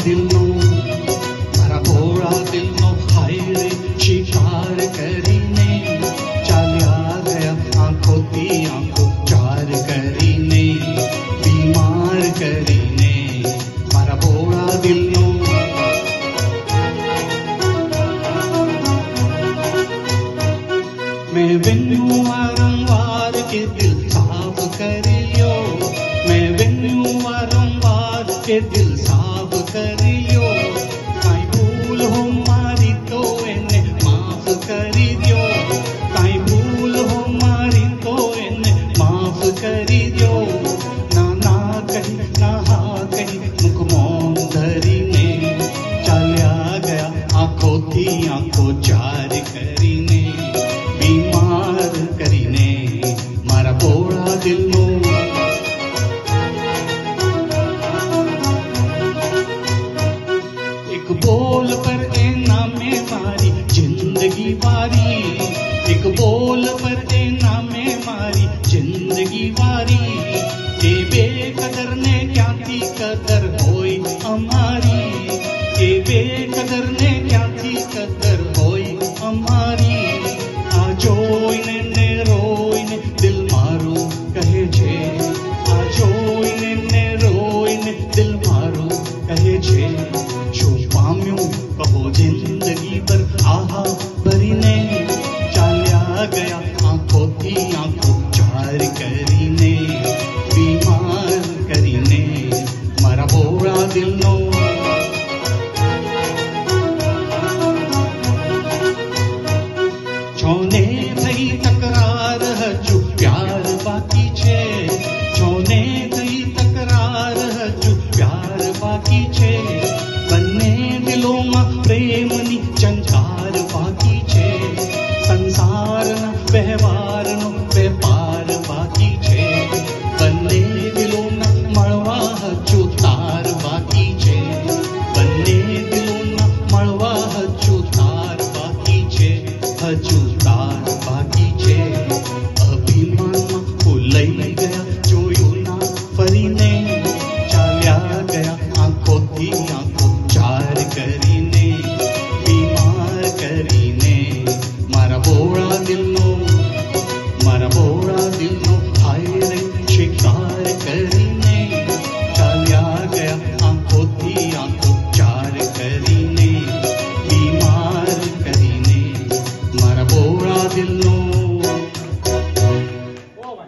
દિલનો મારા ભોળા દિલનો હાય રે શિકાર કરીને ચાલ્યા ગયા આંખોથી આંખો ચાર કરીને બીમાર કરીને મારા ભોળા દિલનો मैं विन्नू वारंवार के दिल साफ करियो मैं विन्नू वारंवार के दिल साफ करियो काई भूल हो मारी तो એને માફ કરી દ્યો કાઈ ભૂલ હો મારી તો એને માફ કરી દ્યો ના ના કહી ના હા કહી મુખ મૌન ધરીને ચાલ્યા ગયા આંખોથી આંખો ચાર કરીને बीमार करीने मारा भोळा दिलनो एक बोल पर ए नामे मारी जिंदगी वारी एक बोल पर ए नामे मारी जिंदगी वारी ए बेकदर ने क्यांथी कदर होय अमारी ए बेकदर ने क्यांथी कदर होय अमारी आ જોઈને ને રોઈને દિલ મારું કહે છે આ જોઈને ને રોઈને દિલ મારું કહે છે શું પામ્યું કહો જિંદગી પર આહા ભરીને ચાલ્યા ગયા આંખોથી આંખો ચાર કરીને બીમાર કરીને મારા ભોળા દિલનો છોને થઈ તકરાર હજુ પ્યાર બાકી છે છોને થઈ તકરાર હજુ પ્યાર બાકી છે